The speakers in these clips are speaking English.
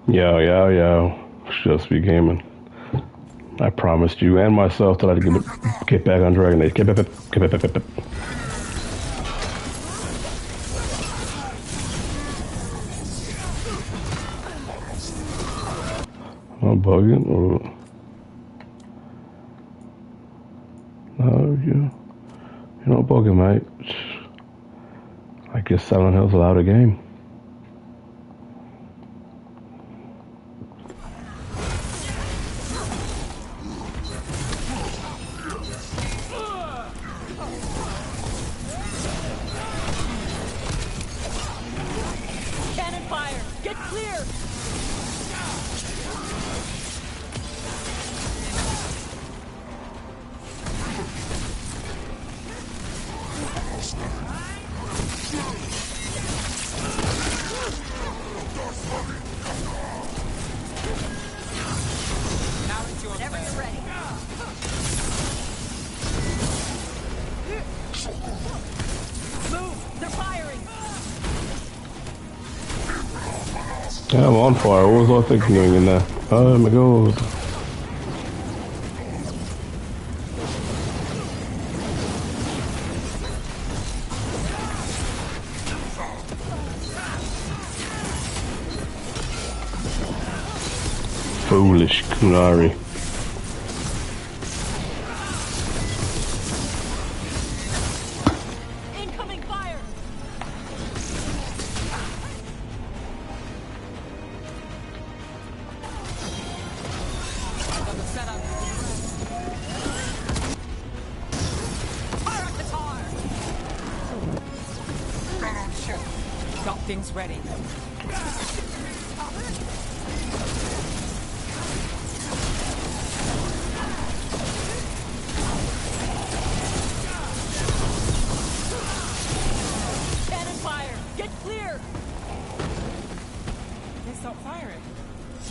Yo. Just be gaming. I promised you and myself that I'd get back on Dragon Age. Get back. I'm bugging or no, you're not bugging, mate. I guess Silent Hill's allowed a game. Yeah, I'm on fire. What was I thinking in there? Oh my god. Foolish Kunari. Incoming fire! Got things ready. Cannon fire! Get clear! They stopped firing.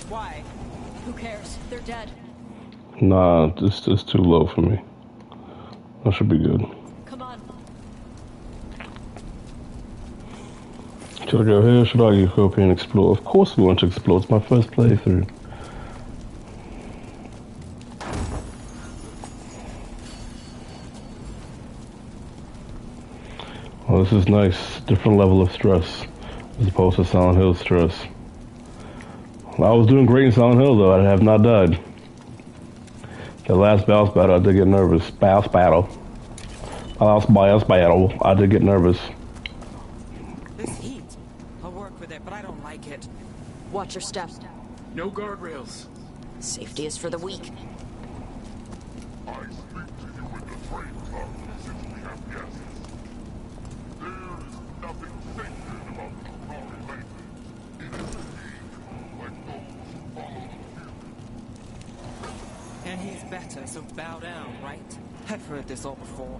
Why? Who cares? They're dead. Nah, this is too low for me. That should be good. Come on. Should I go here? Should I go up here and explore? Of course we want to explore. It's my first playthrough. Well, this is nice. Different level of stress as opposed to Silent Hill stress. I was doing great in Silent Hill though. I have not died. The last boss battle, I did get nervous. Last battle, I did get nervous. This heat. I'll work with it, but I don't like it. Watch your step. No guardrails. Safety is for the weak. I speak to you in the frame club since we have guests. There is nothing sacred about the Rory Lake. It is a game like those who follow the future. And he's better, so bow down, right? I've heard this all before.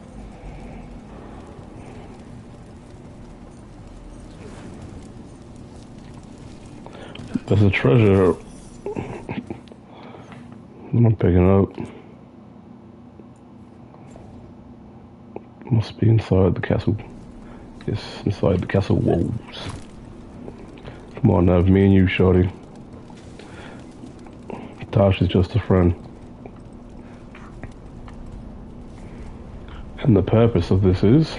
There's a treasure. I'm not picking up. Must be inside the castle. Yes, inside the castle walls. Come on, Nav, me and you, shorty. Tosh is just a friend. And the purpose of this is...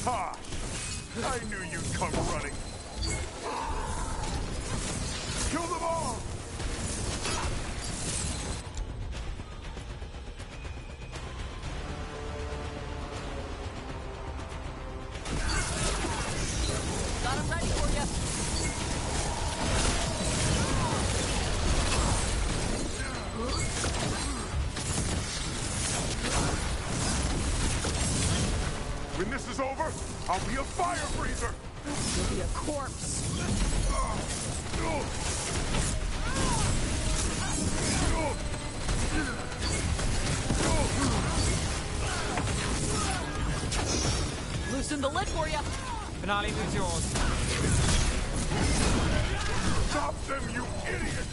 Ha! I knew you'd come running. Kill them all! Got him ready for you. When this is over, I'll be a fire breather! You'll be a corpse. Loosen the lid for you. Finale is yours. Stop them, you idiots!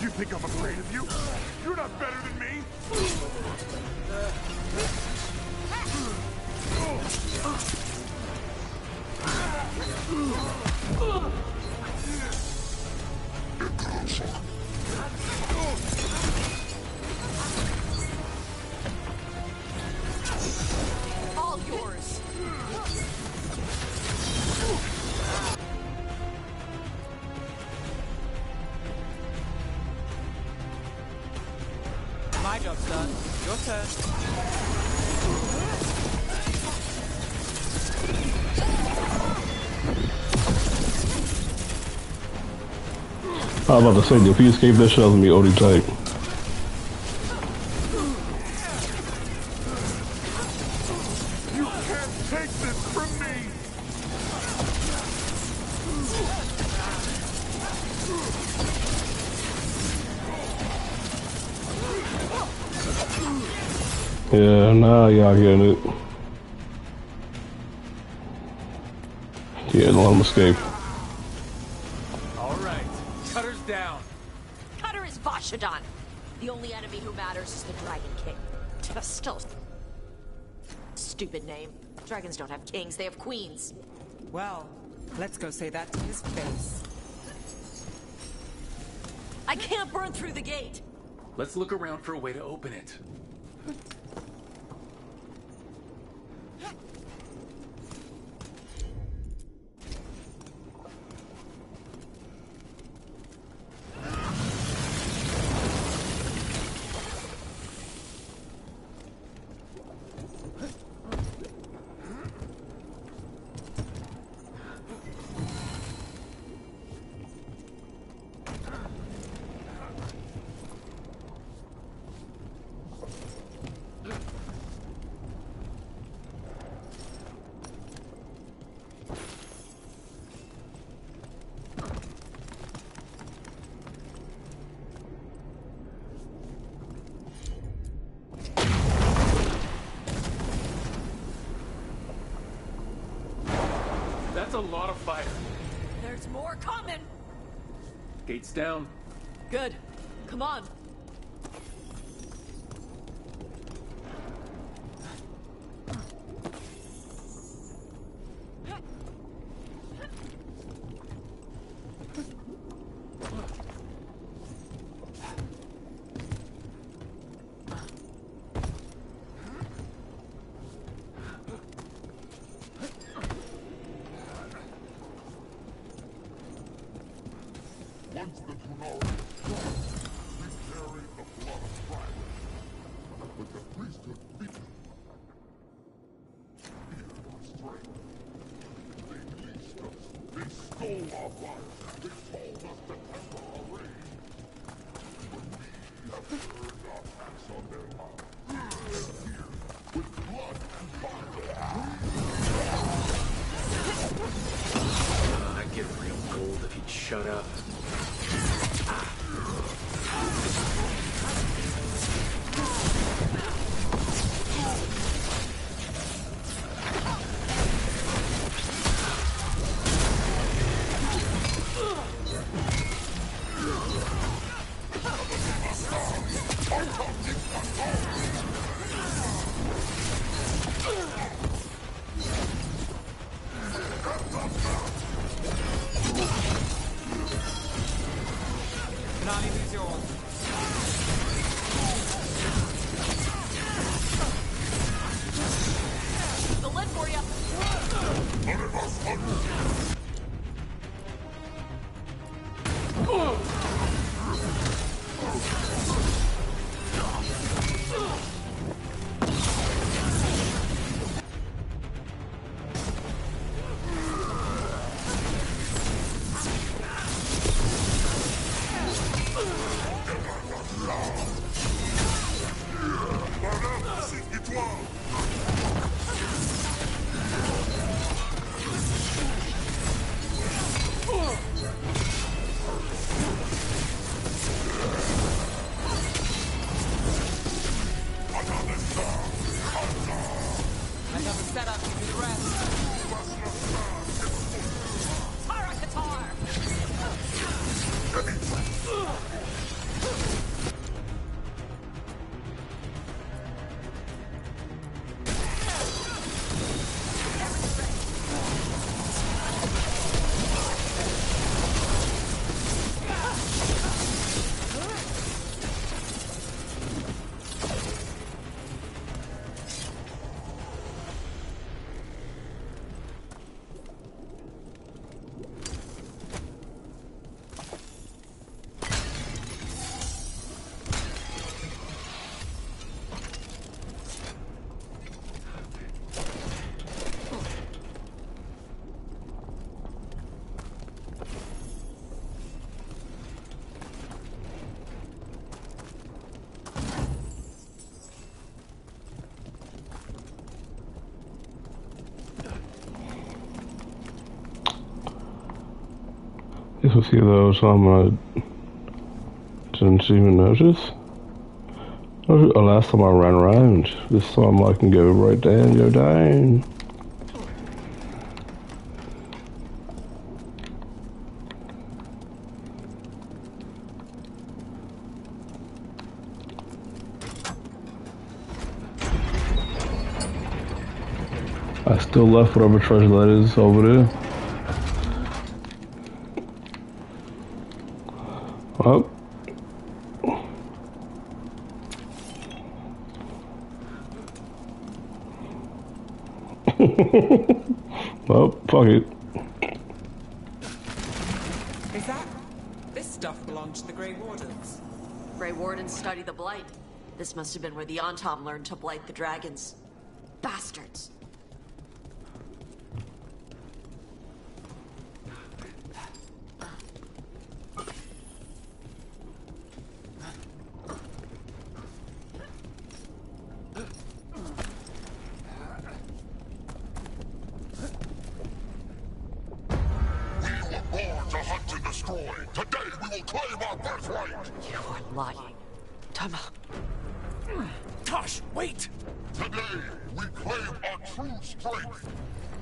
You think I'm afraid of you? You're not better than me! All yours. My job's done. Your turn. I was about to say, if you escape that shell, it's gonna be OD tight. You can't take this from me! Yeah, now y'all getting it. Yeah, don't let him escape. All right. Cutter's down. Cutter is Vashadon. The only enemy who matters is the Dragon King. Still, stupid name. Dragons don't have kings; they have queens. Well, let's go say that to his face. I can't burn through the gate. Let's look around for a way to open it. That's a lot of fire. There's more coming. Gates down. Good. Come on. Once the Tunari is gone, we carry the blood of Friday. But the priesthood weakened. Fear our strength. They leased us. They stole our fire. They told us to temper our rage. But we have earned our tax on their power. And here, with blood and fire. I'd get real cold if he'd shut up. Nani, who's yours? The lid for you. Another setup to do the rest. Tara Katar. see those, so I'm gonna... Didn't even notice. Oh, last time I ran around. This time I can go right down, go down. I still left whatever treasure that is over there. Oh. Well, fuck it. Is that? This stuff belonged to the Grey Wardens. Grey Wardens study the Blight. This must have been where the Antom learned to blight the dragons. Bastards. Today we will claim our birthright! You are lying. Tama. Tosh, wait! Today we claim our true strength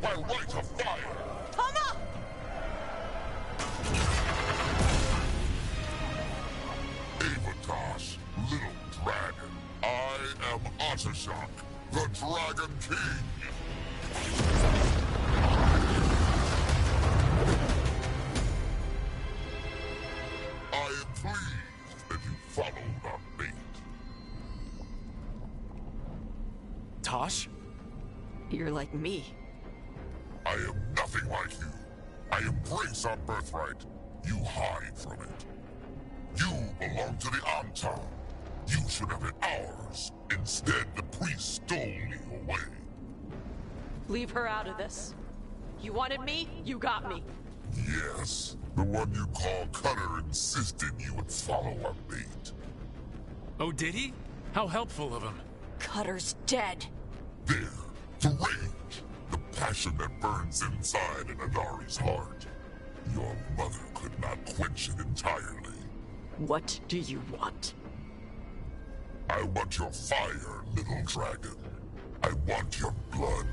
by right of fire! Tama! Avatosh, little dragon. I am Otashok, the Dragon King! I am pleased that you followed our bait. Tosh? You're like me. I am nothing like you. I embrace our birthright. You hide from it. You belong to the Antom. You should have been ours. Instead, the priest stole you away. Leave her out of this. You wanted me, you got me. Yes, the one you call Cutter insisted you would follow our bait. Oh, did he? How helpful of him. Cutter's dead. There, the rage, the passion that burns inside an Adari's heart. Your mother could not quench it entirely. What do you want? I want your fire, little dragon. I want your blood.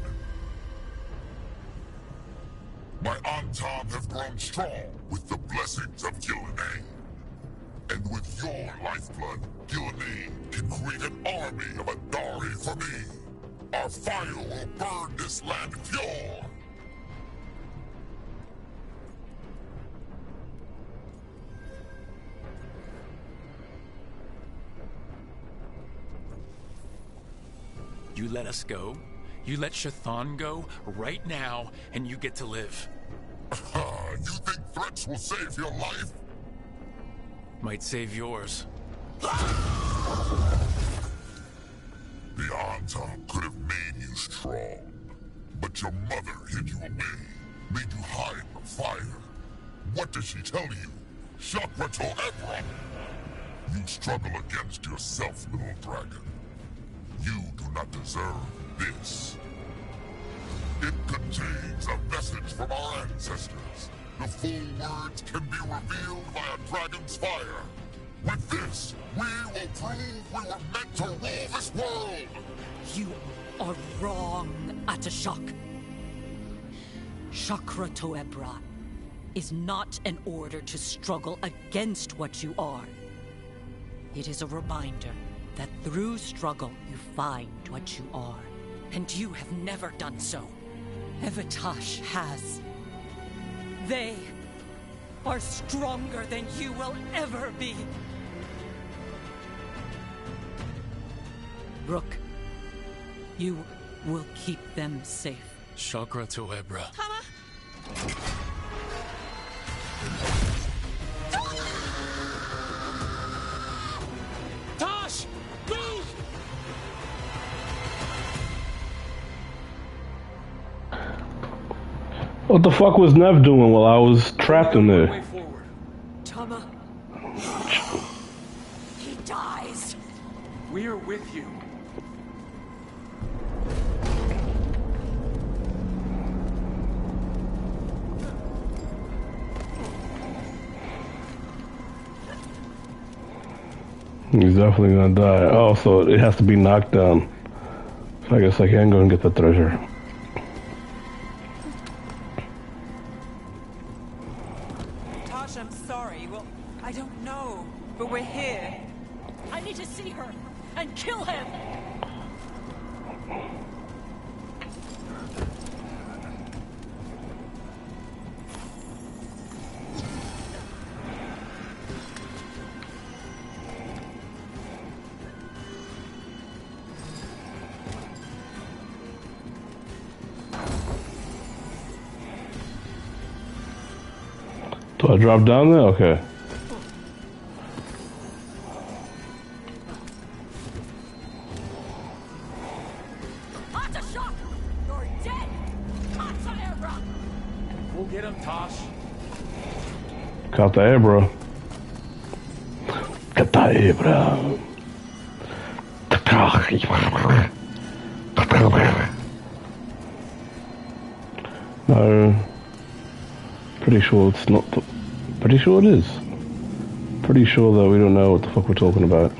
My Antom have grown strong with the blessings of Gillenane. And with your lifeblood, Gillenane can create an army of Adari for me. Our fire will burn this land pure. You let us go? You let Shathan go right now, and you get to live. You think threats will save your life? Might save yours. The Antom could have made you strong, but your mother hid you away, made you hide the fire. What does she tell you? Chakra to Ebron! You struggle against yourself, little dragon. You do not deserve this. It contains a message from our ancestors. The full words can be revealed by a dragon's fire. With this, we will prove we were meant to rule this world! You are wrong, Atashok. Chakra Toebra is not an order to struggle against what you are. It is a reminder that through struggle you find what you are. And you have never done so. Evatash has. They are stronger than you will ever be. Rook, you will keep them safe. Chakra to Ebra. Tosh! Move! What the fuck was Nev doing while I was trapped in Way there? forward. Tama. He dies. We are with you. He's definitely gonna die. Oh, so it has to be knocked down. So I guess I can go and get the treasure. Tasha, I'm sorry. Well, I don't know, but we're here. I need to see her and kill him! Do I drop down there? Okay. Hot shock! You're dead! Hot We'll get him, Tosh. Caught the Abra. Got the Abra. No. Pretty sure it's not. Pretty sure it is. Pretty sure that we don't know what the fuck we're talking about.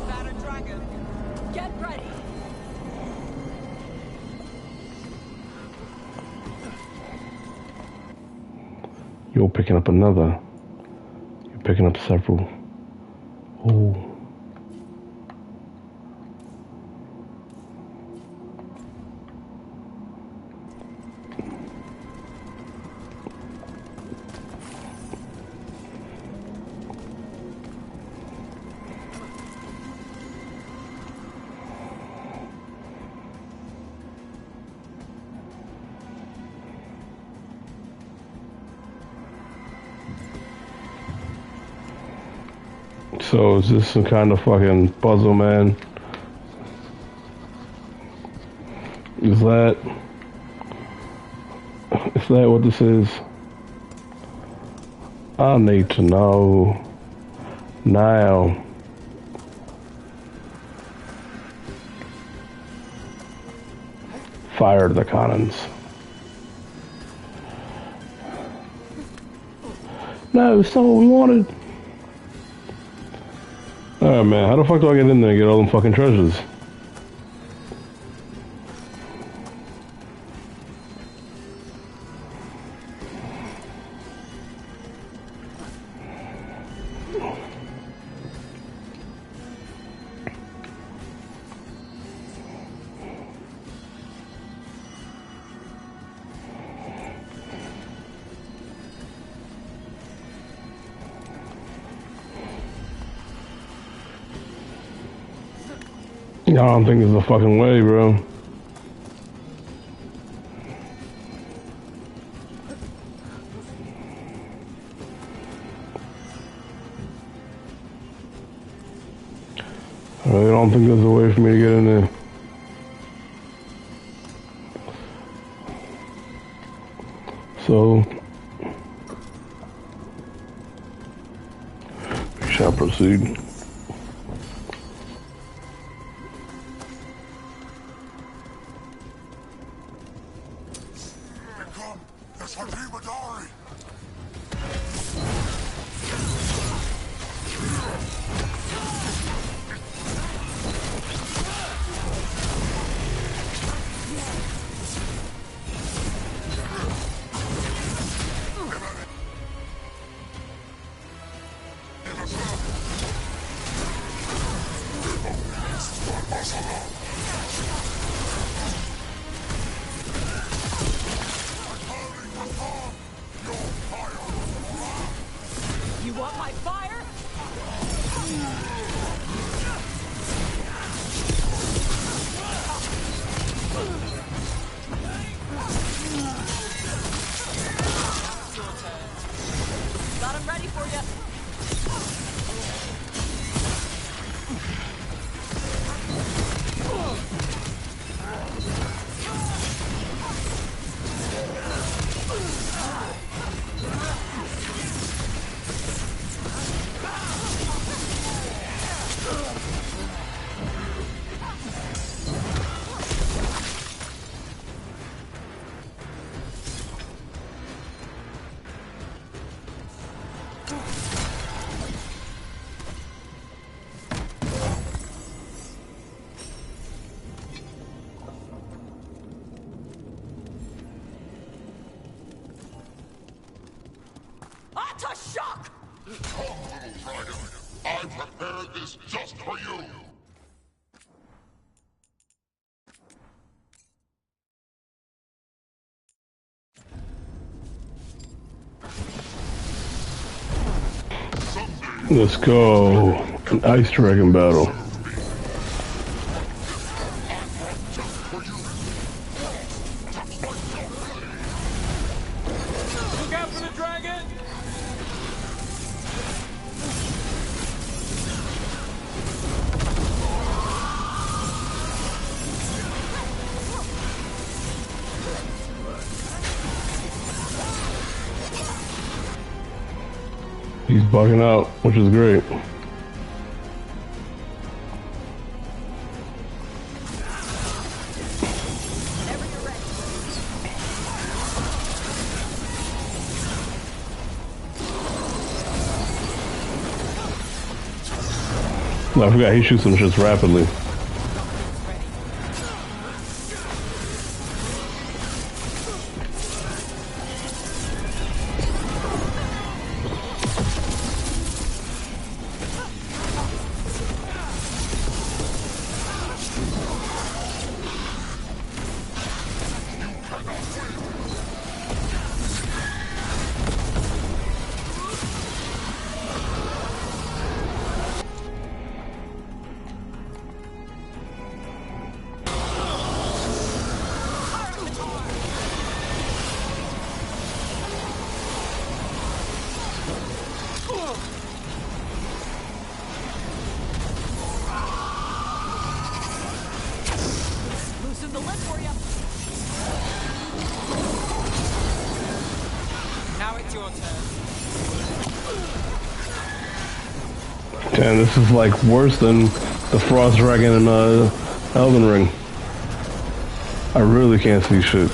Batter dragon. Get ready! You're picking up another. You're picking up several. Oh. So is this some kind of fucking puzzle, man? Is that what this is? I need to know now. Fire the cannons. No, it's not what we wanted. Alright, man, how the fuck do I get in there and get all them fucking treasures? I don't think there's a fucking way, bro. I really don't think there's a way for me to get in there. So, we shall proceed. Your That's a shock! Come, little dragon. I prepared this just for you. Let's go. An ice dragon battle. Look out for the dragon! He's bugging out, which is great. I forgot he shoots them just rapidly. Loosen the lid for you. Now it's your turn. Damn, this is like worse than the Frost Dragon in Elden Ring. I really can't see shit.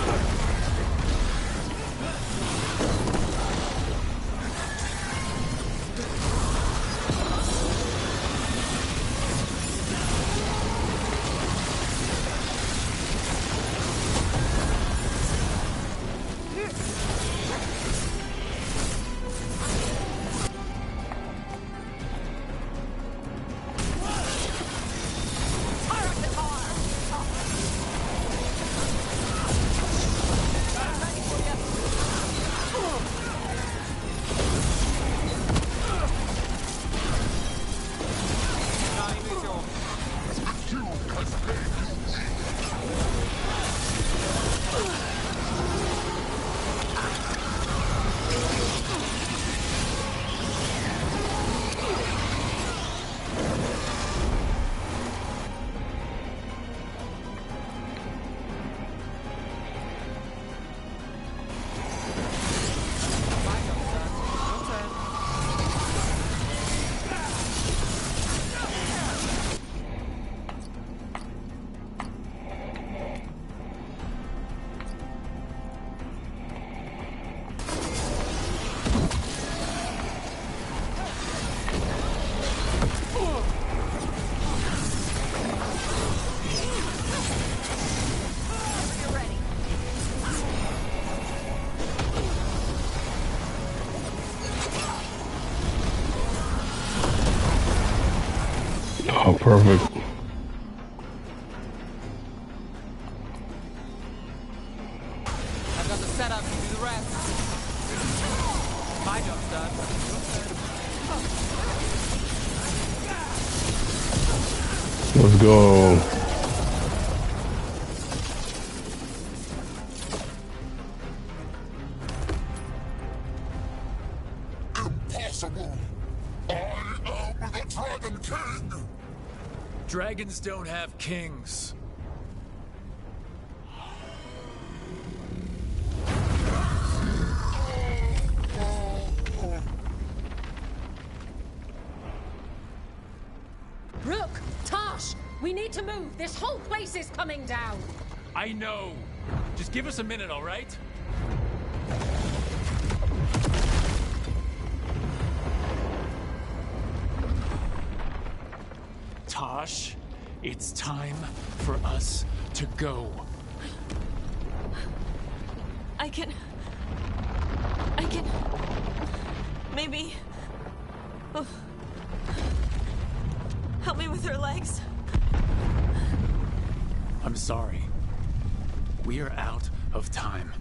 Oh, perfect. I've got the setup to do the rest. My job's done. Let's go. Impossible. I am the Dragon King. Dragons don't have kings. Rook, Tosh, we need to move. This whole place is coming down. I know. Just give us a minute, all right? Tosh, it's time for us to go. I can... Maybe... Oh. Help me with her legs. I'm sorry. We are out of time.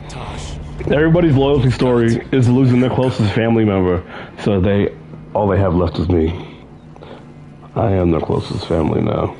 Tosh. Everybody's loyalty story is losing their closest family member, so all they have left is me. I am their closest family now.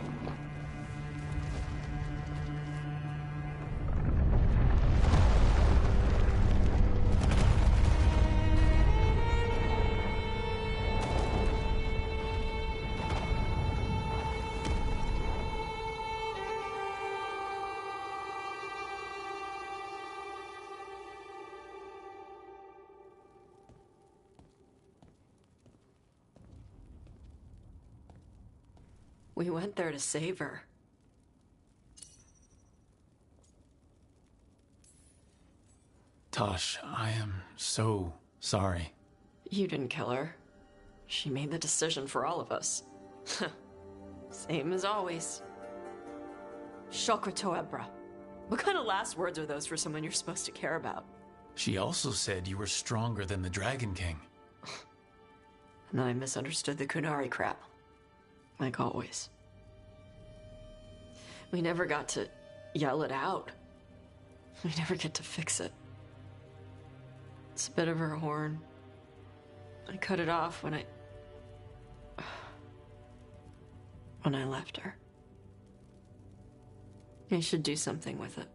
We went there to save her. Tosh, I am so sorry. You didn't kill her. She made the decision for all of us. Same as always. Shokra Toebra. What kind of last words are those for someone you're supposed to care about? She also said you were stronger than the Dragon King. And then I misunderstood the Kunari crap. Like always. We never got to yell it out. We never get to fix it. It's a bit of her horn. I cut it off when I left her. I should do something with it.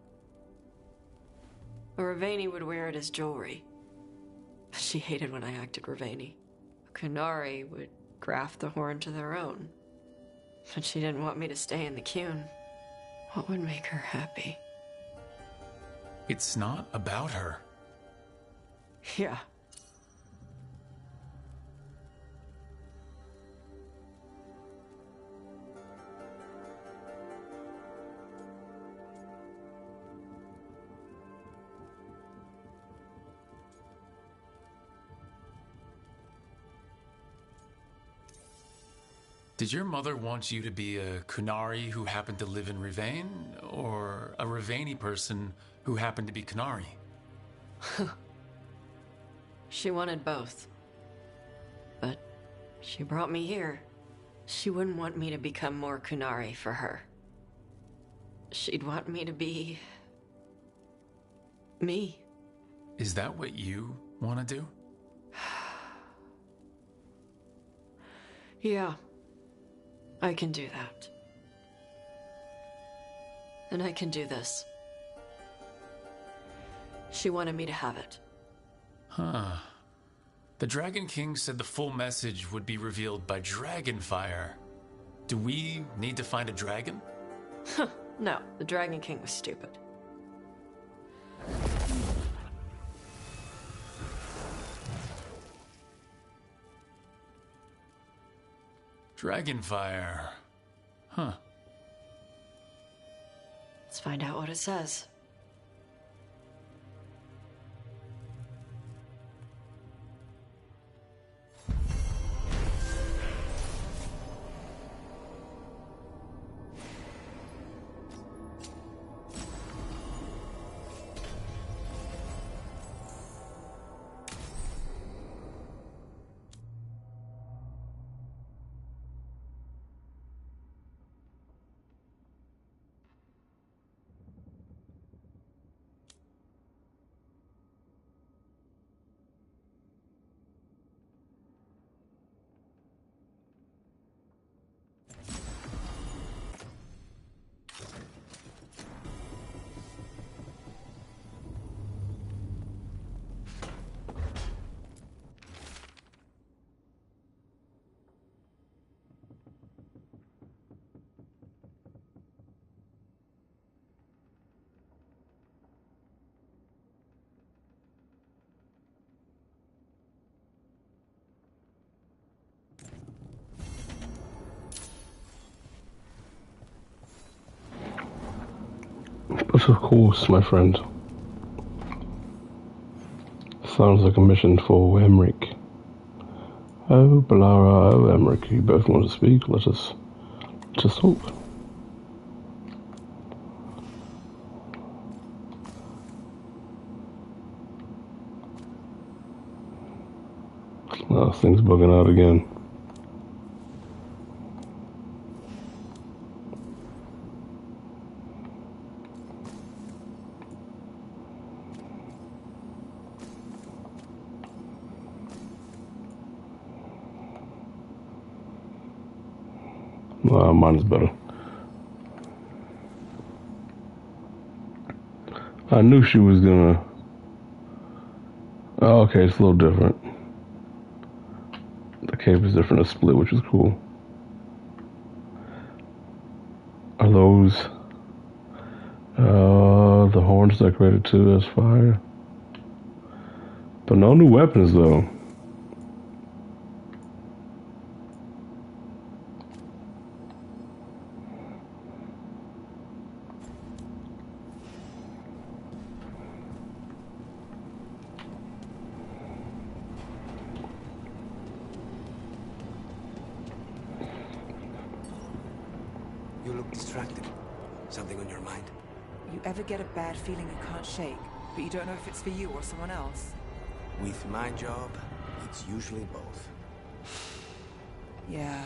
Ravani would wear it as jewelry. But she hated when I acted Ravani. Kunari would graft the horn to their own. But she didn't want me to stay in the Qun. What would make her happy? It's not about her. Yeah. Did your mother want you to be a Kunari who happened to live in Rivain, or a Rivani person who happened to be Kunari? She wanted both. But she brought me here. She wouldn't want me to become more Kunari for her. She'd want me to be... me. Is that what you want to do? Yeah. I can do that. And I can do this. She wanted me to have it. Huh. The Dragon King said the full message would be revealed by Dragonfire. Do we need to find a dragon? No, the Dragon King was stupid. Dragonfire. Huh. Let's find out what it says. But of course, my friend. Sounds like a mission for Emmerich. Oh, Balara, oh, Emmerich, you both want to speak? Let us talk. This thing's bugging out again. Mine's better. I knew she was gonna... Oh, okay, it's a little different. The cape is different, it's split, which is cool. Are those... the horns decorated too, that's fire. But no new weapons though. You look distracted. Something on your mind? You ever get a bad feeling you can't shake, but you don't know if it's for you or someone else? With my job, it's usually both. Yeah.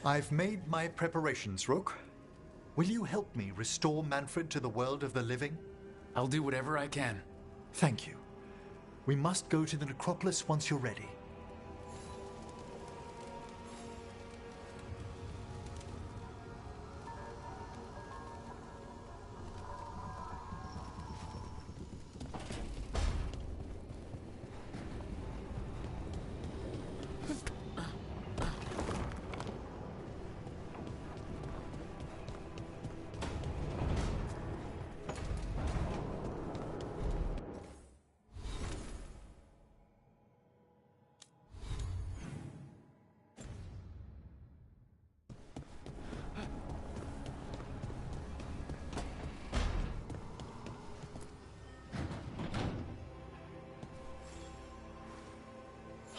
I've made my preparations, Rook. Will you help me restore Manfred to the world of the living? I'll do whatever I can. Thank you. We must go to the necropolis once you're ready.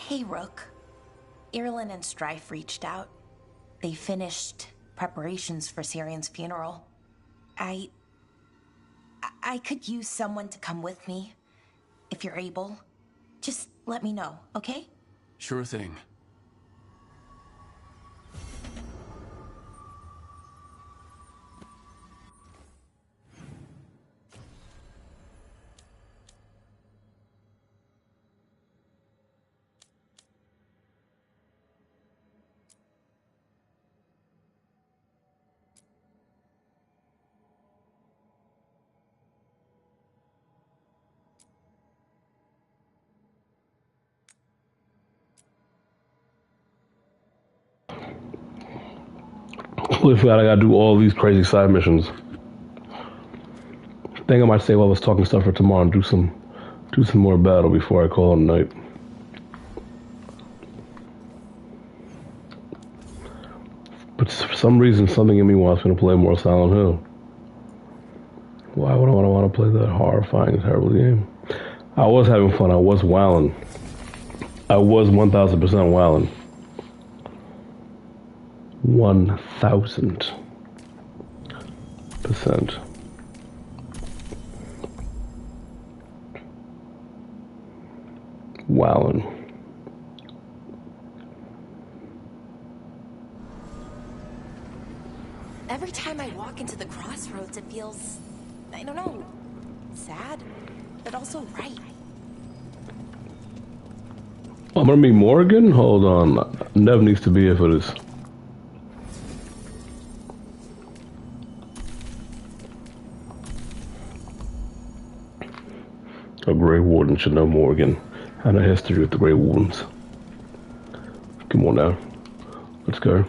Hey, Rook. Irulan and Strife reached out. They finished preparations for Syrian's funeral. I could use someone to come with me. If you're able, just let me know, okay? Sure thing. Completely forgot I gotta do all these crazy side missions. I think I might save all this talking stuff for tomorrow and do some more battle before I call it a night. But for some reason, something in me wants me to play more Silent Hill. Why would I want to play that horrifying, terrible game? I was having fun. I was wilding. I was 1,000% wilding. 1,000%. Wowing. Every time I walk into the crossroads, it feels, I don't know, sad, but also right. I'm gonna meet Morgan? Hold on. Nev needs to be here for this. A Grey Warden should know Morgan. And a history with the Grey Wardens. Come on now. Let's go.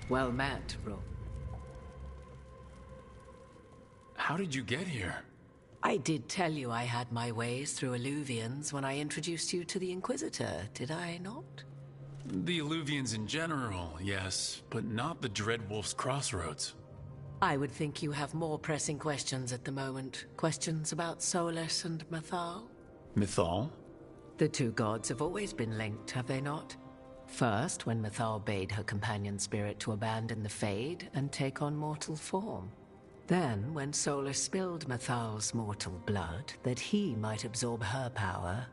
Well met, Rook. How did you get here? I did tell you I had my ways through Illuvians when I introduced you to the Inquisitor, did I not? The Illuvians in general, yes, but not the Dreadwolf's Crossroads. I would think you have more pressing questions at the moment. Questions about Solus and Mythal? Mythal? The two gods have always been linked, have they not? First, when Mythal bade her companion spirit to abandon the Fade and take on mortal form. Then, when Solus spilled Mythal's mortal blood, that he might absorb her power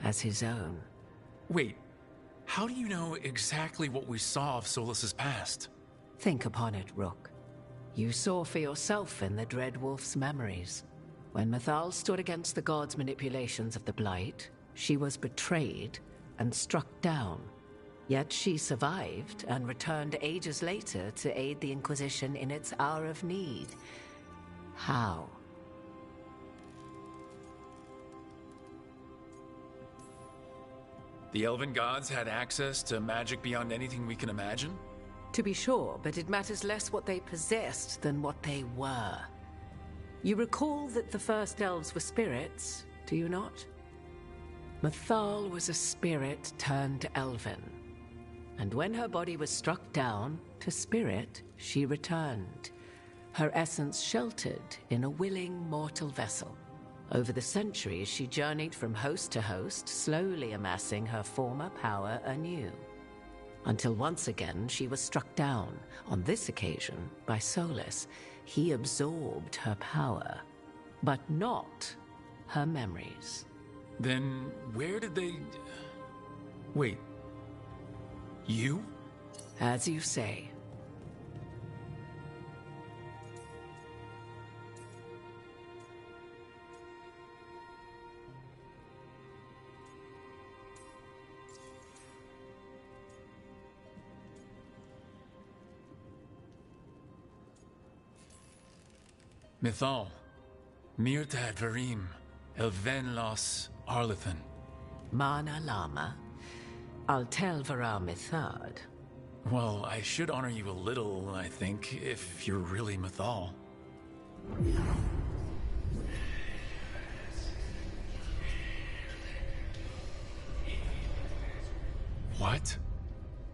as his own. Wait, how do you know exactly what we saw of Solus's past? Think upon it, Rook. You saw for yourself in the Dreadwolf's memories. When Mythal stood against the gods' manipulations of the Blight, she was betrayed and struck down. Yet she survived and returned ages later to aid the Inquisition in its hour of need. How? The Elven gods had access to magic beyond anything we can imagine? To be sure, but it matters less what they possessed than what they were. You recall that the first elves were spirits, do you not? Mythal was a spirit turned elven. And when her body was struck down, to spirit, she returned. Her essence sheltered in a willing mortal vessel. Over the centuries, she journeyed from host to host, slowly amassing her former power anew. Until once again, she was struck down, on this occasion, by Solus. He absorbed her power, but not her memories. Then where did they... Wait. You? As you say. Mythal. Mirtad Varim. Elvenlos Arlethan. Mana Lama. Altel Vara Mythad. Well, I should honor you a little, I think, if you're really Mythal. What?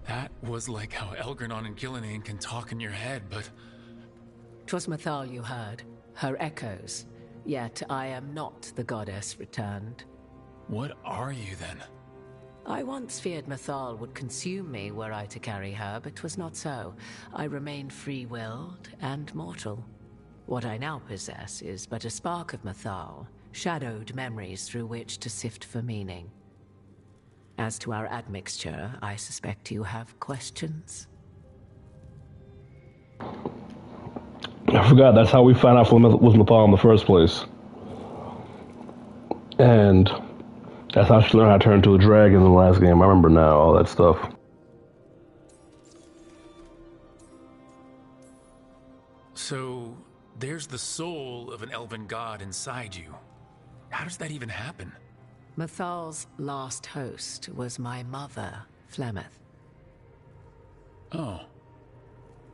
That was like how Elgranon and Gillinan can talk in your head, but... 'Twas Mythal you heard, her echoes. Yet I am not the goddess returned. What are you then? I once feared Mythal would consume me were I to carry her, but 'twas not so. I remain free-willed and mortal. What I now possess is but a spark of Mythal, shadowed memories through which to sift for meaning. As to our admixture, I suspect you have questions. I forgot, that's how we found out what was Mythal in the first place. And that's how she learned how to turn into a dragon in the last game. I remember now, all that stuff. So, there's the soul of an elven god inside you. How does that even happen? Mythal's last host was my mother, Flemeth. Oh.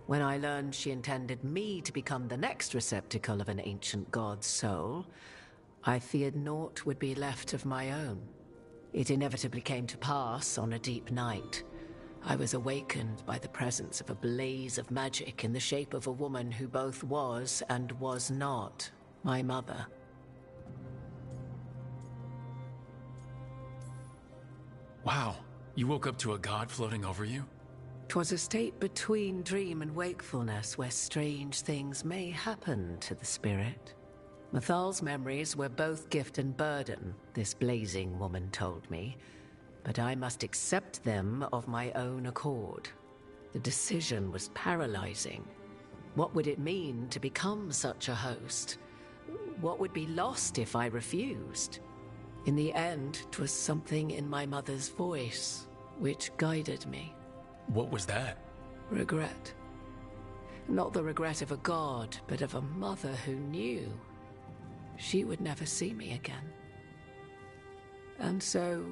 When I learned she intended me to become the next receptacle of an ancient god's soul, I feared naught would be left of my own. It inevitably came to pass on a deep night. I was awakened by the presence of a blaze of magic in the shape of a woman who both was and was not my mother. Wow, you woke up to a god floating over you? 'Twas a state between dream and wakefulness where strange things may happen to the spirit. Mythal's memories were both gift and burden, this blazing woman told me, but I must accept them of my own accord. The decision was paralyzing. What would it mean to become such a host? What would be lost if I refused? In the end, 'twas something in my mother's voice which guided me. What was that? Regret. Not the regret of a god, but of a mother who knew she would never see me again. And so,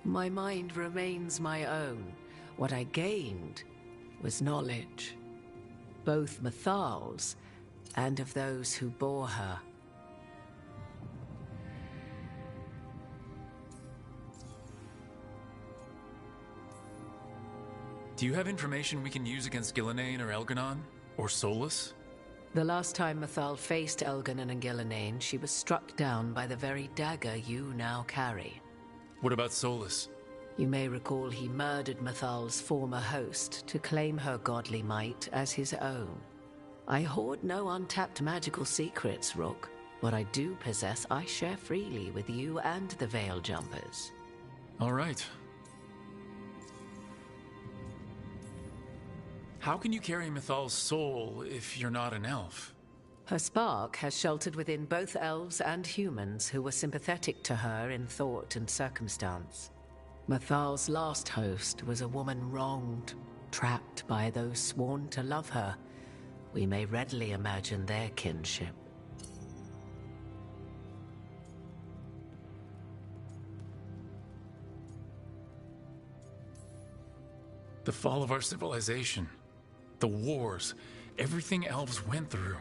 my mind remains my own. What I gained was knowledge, both Mathal's and of those who bore her. Do you have information we can use against Gillenane or Elganon? Or Solus? The last time Mathal faced Elganon and Gillenane, she was struck down by the very dagger you now carry. What about Solus? You may recall he murdered Mathal's former host to claim her godly might as his own. I hoard no untapped magical secrets, Rook. What I do possess, I share freely with you and the Veil Jumpers. All right. How can you carry Mathal's soul if you're not an elf? Her spark has sheltered within both elves and humans who were sympathetic to her in thought and circumstance. Mathal's last host was a woman wronged, trapped by those sworn to love her. We may readily imagine their kinship. The fall of our civilization, the wars, everything elves went through.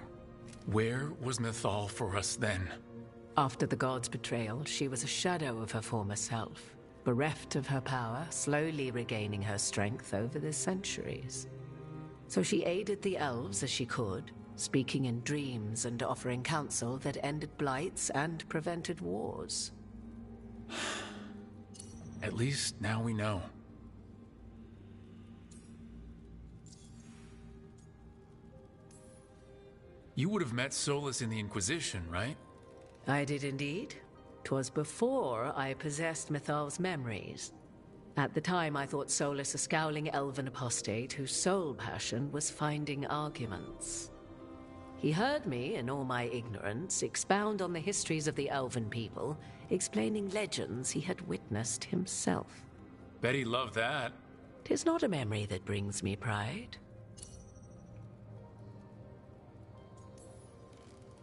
Where was Mathal for us then? After the god's betrayal, she was a shadow of her former self, bereft of her power, slowly regaining her strength over the centuries. So she aided the elves as she could, speaking in dreams and offering counsel that ended blights and prevented wars. At least now we know. You would have met Solus in the Inquisition, right? I did indeed. 'Twas before I possessed Mathal's memories. At the time, I thought Solus a scowling elven apostate whose sole passion was finding arguments. He heard me, in all my ignorance, expound on the histories of the elven people, explaining legends he had witnessed himself. Bet he loved that. 'Tis not a memory that brings me pride.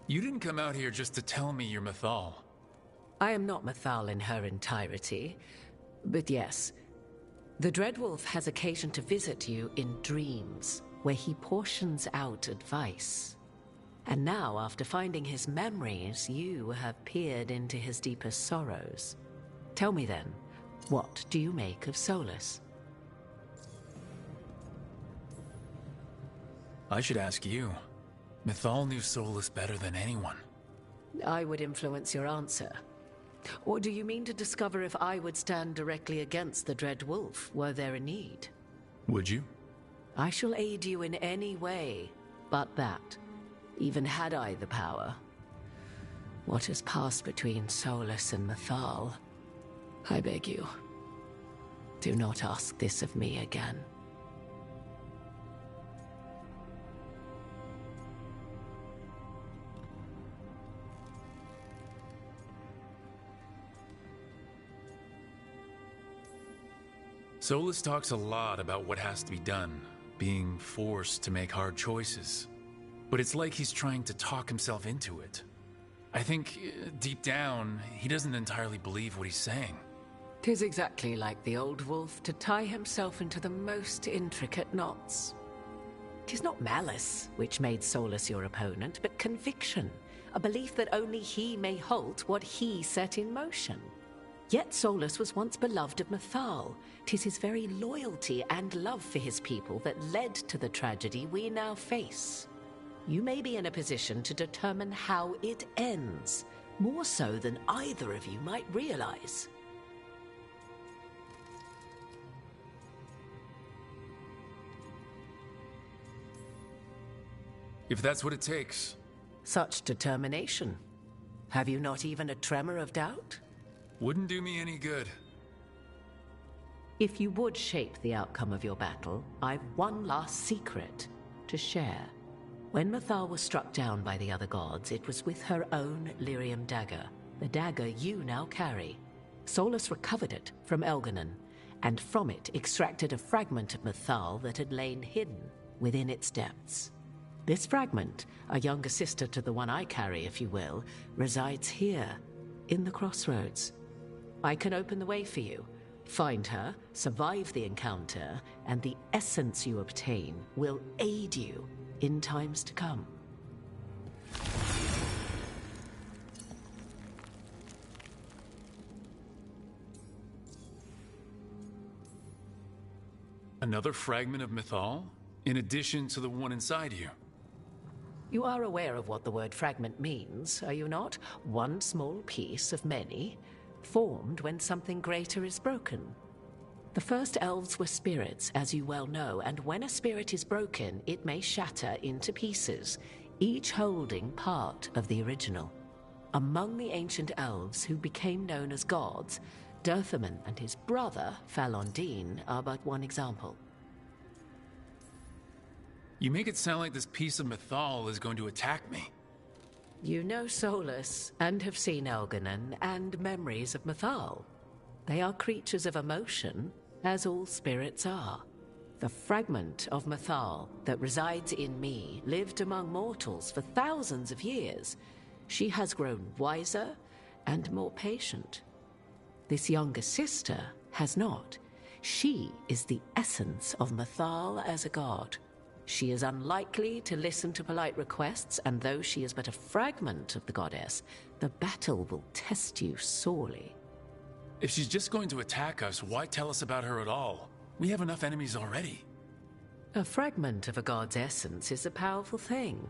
You didn't come out here just to tell me you're Mathal. I am not Mathal in her entirety, but yes, the Dreadwolf has occasion to visit you in dreams, where he portions out advice. And now, after finding his memories, you have peered into his deepest sorrows. Tell me then, what do you make of Solus? I should ask you. Mathal knew Solus better than anyone. I would influence your answer. Or do you mean to discover if I would stand directly against the Dread Wolf, were there a need? Would you? I shall aid you in any way but that, even had I the power. What has passed between Solus and Mathal? I beg you, do not ask this of me again. Solus talks a lot about what has to be done, being forced to make hard choices. But it's like he's trying to talk himself into it. I think, deep down, he doesn't entirely believe what he's saying. 'Tis exactly like the old wolf to tie himself into the most intricate knots. 'Tis not malice which made Solus your opponent, but conviction, a belief that only he may halt what he set in motion. Yet Solus was once beloved of Mathal. 'Tis his very loyalty and love for his people that led to the tragedy we now face. You may be in a position to determine how it ends, more so than either of you might realize. If that's what it takes. Such determination. Have you not even a tremor of doubt? Wouldn't do me any good. If you would shape the outcome of your battle, I've one last secret to share. When Mathal was struck down by the other gods, it was with her own lyrium dagger the dagger you now carry. Solus recovered it from Elganon, and from it extracted a fragment of Mythal that had lain hidden within its depths. This fragment, a younger sister to the one I carry, if you will, resides here, in the crossroads. I can open the way for you. Find her, survive the encounter, and the essence you obtain will aid you in times to come. Another fragment of Mythal? In addition to the one inside you? You are aware of what the word fragment means, are you not? One small piece of many, formed when something greater is broken. The first elves were spirits, as you well know, and when a spirit is broken, it may shatter into pieces, each holding part of the original. Among the ancient elves who became known as gods, Dirthaman and his brother, Falondine, are but one example. You make it sound like this piece of Mythal is going to attack me. You know Solus, and have seen Elganon, and memories of Mythal. They are creatures of emotion, as all spirits are. The fragment of Mythal that resides in me lived among mortals for thousands of years. She has grown wiser and more patient. This younger sister has not. She is the essence of Mythal as a god. She is unlikely to listen to polite requests, and though she is but a fragment of the goddess, the battle will test you sorely. If she's just going to attack us, why tell us about her at all? We have enough enemies already. A fragment of a god's essence is a powerful thing.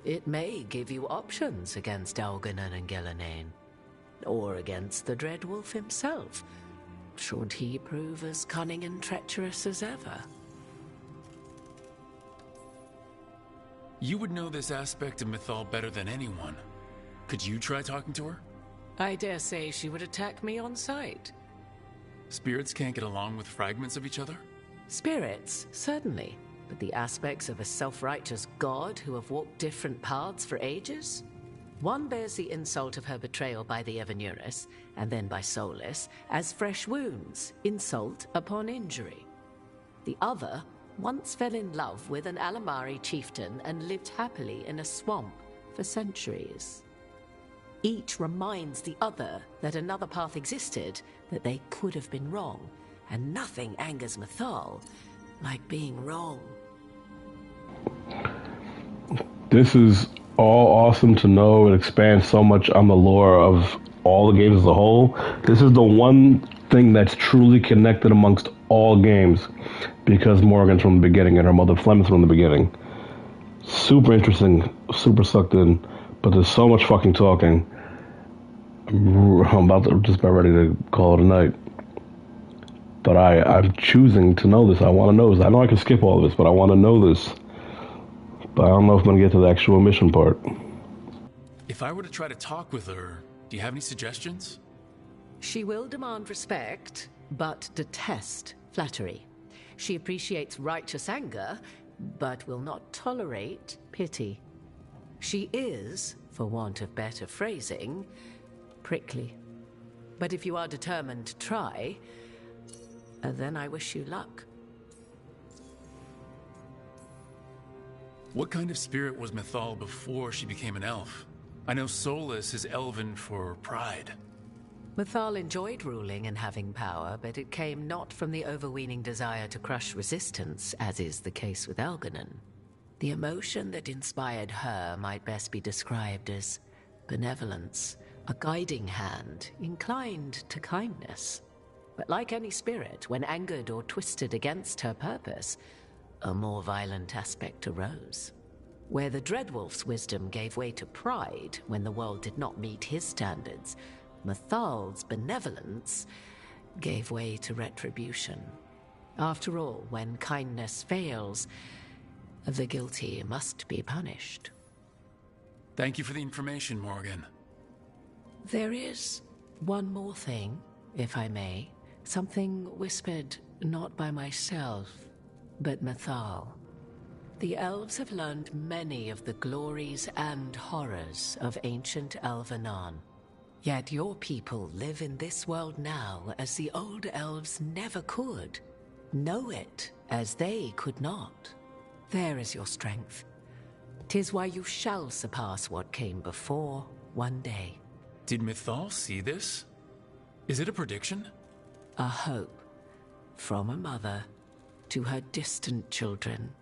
It may give you options against Elganon and Gillenane, or against the Dreadwolf himself, should he prove as cunning and treacherous as ever. You would know this aspect of Mythal better than anyone. Could you try talking to her? I dare say she would attack me on sight. Spirits can't get along with fragments of each other? Spirits, certainly. But the aspects of a self-righteous god who have walked different paths for ages? One bears the insult of her betrayal by the Evanurus, and then by Solus, as fresh wounds, insult upon injury. The other once fell in love with an Alamari chieftain and lived happily in a swamp for centuries. Each reminds the other that another path existed, that they could have been wrong, and nothing angers Mythal like being wrong. This is all awesome to know. It expands so much on the lore of all the games as a whole. This is the one thing that's truly connected amongst all games, because Morgan's from the beginning and her mother Flemeth's from the beginning. Super interesting, super sucked in, but there's so much fucking talking. I'm just about ready to call it a night. But I'm choosing to know this. I want to know this. I know I can skip all of this, but I want to know this. But I don't know if I'm going to get to the actual mission part. If I were to try to talk with her, do you have any suggestions? She will demand respect, but detest flattery. She appreciates righteous anger, but will not tolerate pity. She is, for want of better phrasing, prickly. But if you are determined to try, then I wish you luck. What kind of spirit was Mythal before she became an elf? I know Solus is elven for pride. Mythal enjoyed ruling and having power, but it came not from the overweening desire to crush resistance, as is the case with Elganon. The emotion that inspired her might best be described as benevolence, a guiding hand, inclined to kindness. But like any spirit, when angered or twisted against her purpose, a more violent aspect arose. Where the Dreadwolf's wisdom gave way to pride when the world did not meet his standards, Mythal's benevolence gave way to retribution. After all, when kindness fails, the guilty must be punished. Thank you for the information, Morgan. There is one more thing, if I may. Something whispered not by myself, but Mythal. The elves have learned many of the glories and horrors of ancient Elvenon. Yet your people live in this world now as the old elves never could. Know it as they could not. There is your strength. 'Tis why you shall surpass what came before one day. Did Mythal see this? Is it a prediction? A hope from a mother to her distant children,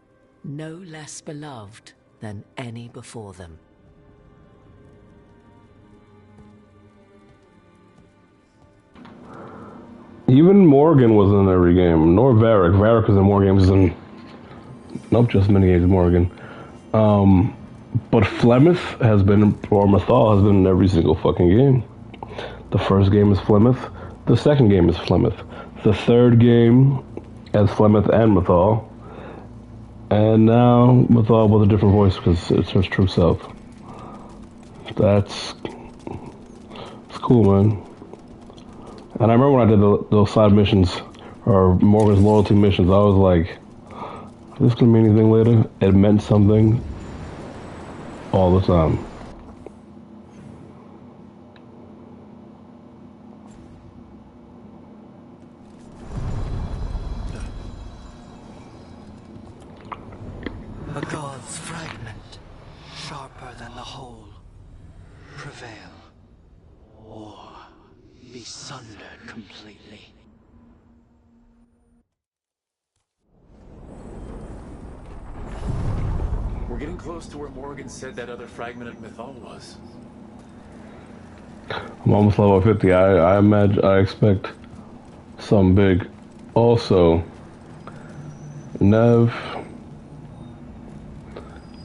no less beloved than any before them. Even Morgan was in every game, nor Varric. Varric was in more games than... Nope, just many games Morgan. But Flemeth has been, or Mythal has been in every single fucking game. The first game is Flemeth. The second game is Flemeth. The third game as Flemeth and Mythal. And now Mythal with a different voice because it's her true self. It's cool, man. And I remember when I did those side missions, or Morgan's loyalty missions, I was like, is this going to mean anything later? It meant something all the time. A god's fragment, sharper than the whole. Prevail, or be sundered completely. We're getting close to where Morgan said that other fragment of Mythal was. I'm almost level 50. I expect something big. Also, Nev,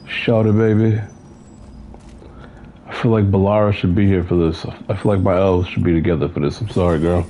Shouty baby. I feel like Balara should be here for this. I feel like my elves should be together for this. I'm sorry, girl.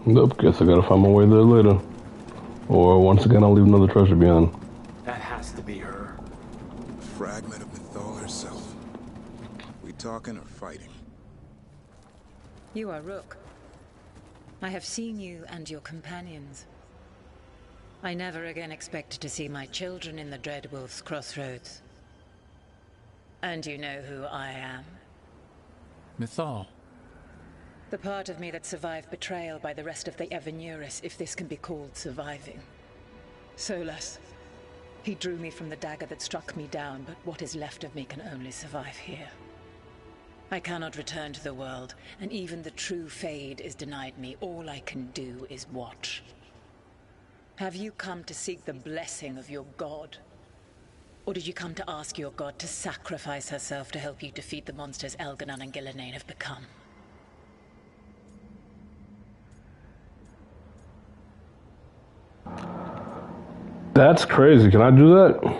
Nope, guess I gotta find my way there later. Or once again, I'll leave another treasure behind. That has to be her. Fragment of Mythal herself. We talking or fighting? You are Rook. I have seen you and your companions. I never again expected to see my children in the Dreadwolf's crossroads. And you know who I am. Mythal. The part of me that survived betrayal by the rest of the Evanuris, if this can be called surviving. Solas. He drew me from the dagger that struck me down, but what is left of me can only survive here. I cannot return to the world, and even the true Fade is denied me. All I can do is watch. Have you come to seek the blessing of your god? Or did you come to ask your god to sacrifice herself to help you defeat the monsters Elganon and Gillenane have become? That's crazy. Can I do that?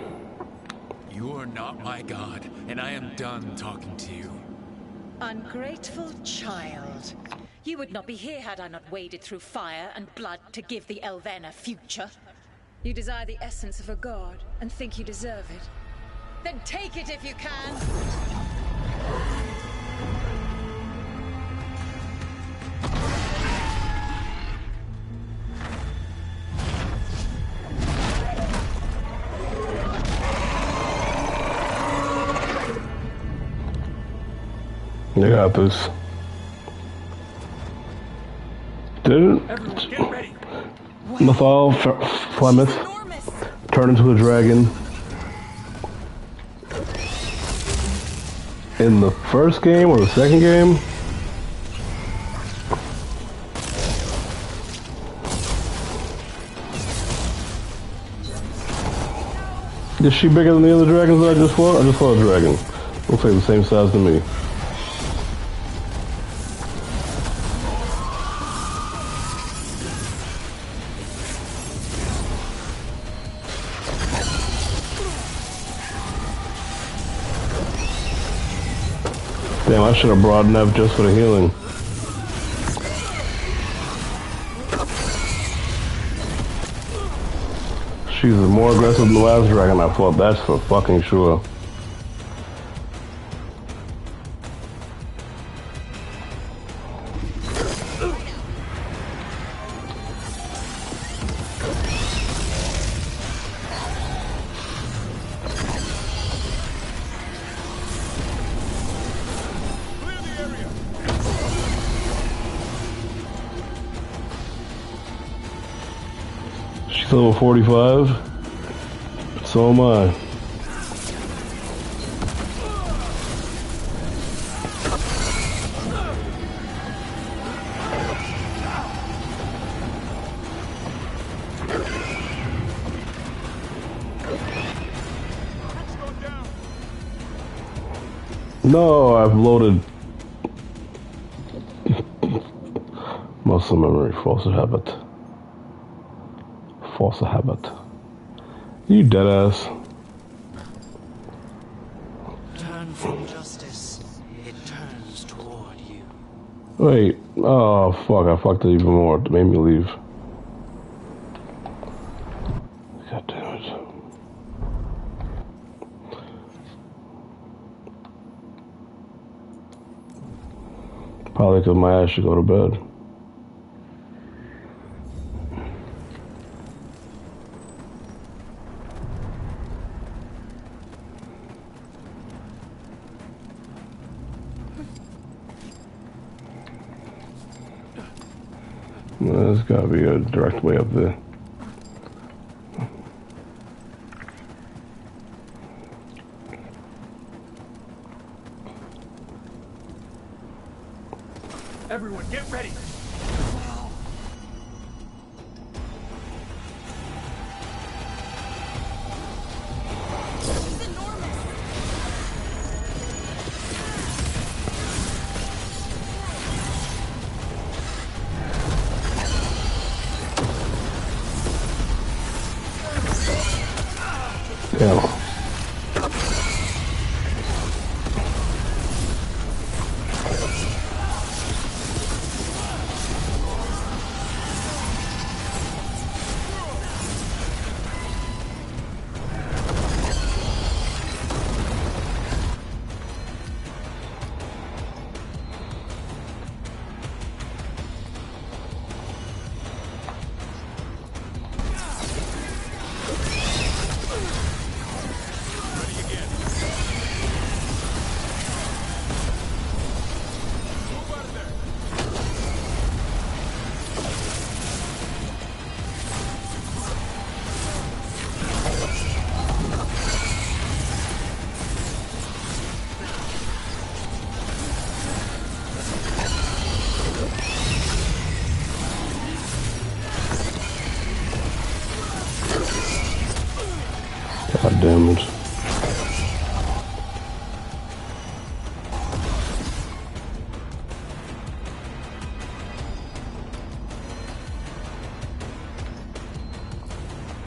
You are not my god, and I am done talking to you. Ungrateful child. You would not be here had I not waded through fire and blood to give the Elven a future. You desire the essence of a god and think you deserve it. Then take it if you can! You got this. Didn't Mythal Flemeth turn into a dragon in the first game or the second game? Is she bigger than the other dragons that I just fought? I just fought a dragon. Looks like the same size to me. Damn, I should have brought Nev just for the healing. She's more aggressive than the last dragon I fought, that's for fucking sure. She's level 45. So am I. No, I've loaded muscle memory, false habit. False habit. You dead ass. Turn from justice, it turns toward you. Wait, oh fuck, I fucked it even more. It made me leave. God damn it. Probably because my ass should go to bed. There's gotta be a direct way up there. Everyone, get ready! Yeah. God damn it.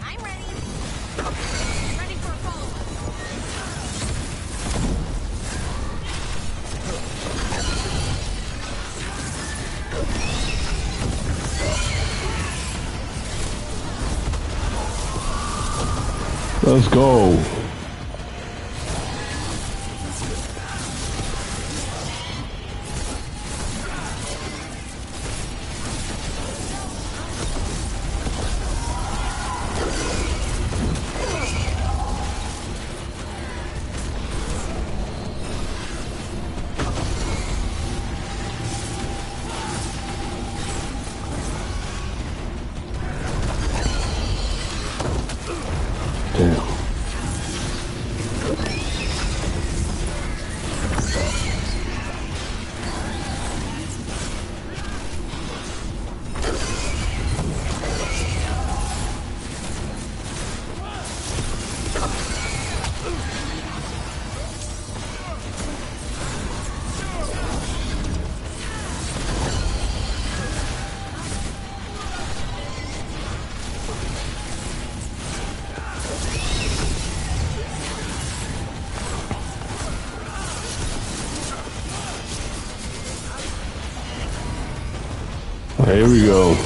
I'm ready. Ready for a fall. Let's go. Damn. Here we go.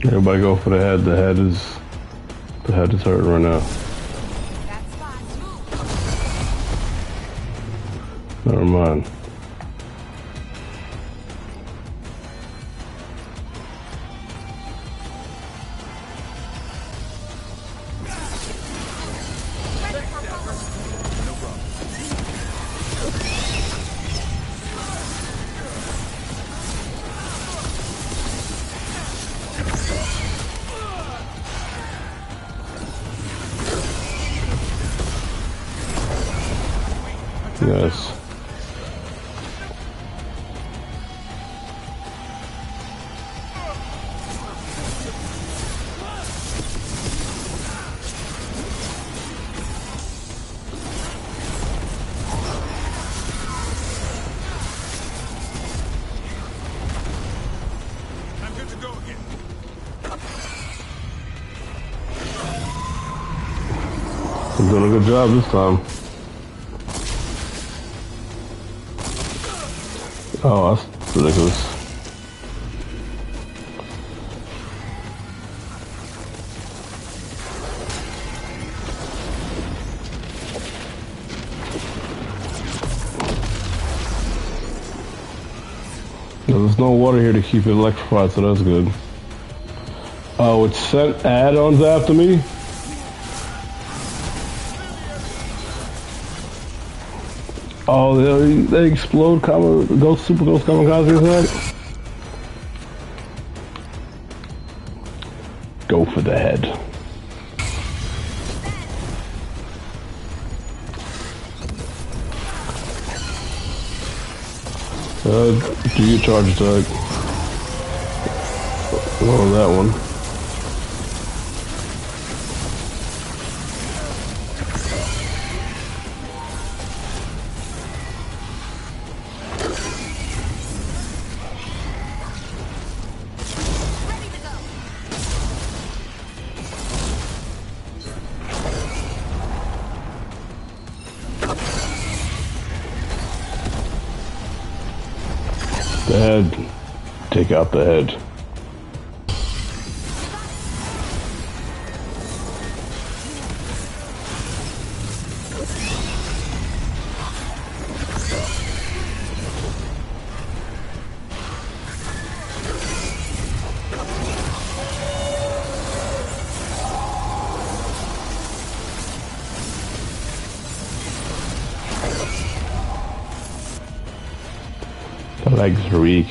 Everybody go for the head. The head is hurting right now. Never mind. Yes. I'm good to go again. I'm doing a good job this time. Oh, that's ridiculous. There's no water here to keep it electrified, so that's good. Oh, it sent add-ons after me? Oh, they explode Super Ghost Kamikaze inside? Go for the head. Do your charge attack. Oh, that one. The head. Take out the head. The legs are weak.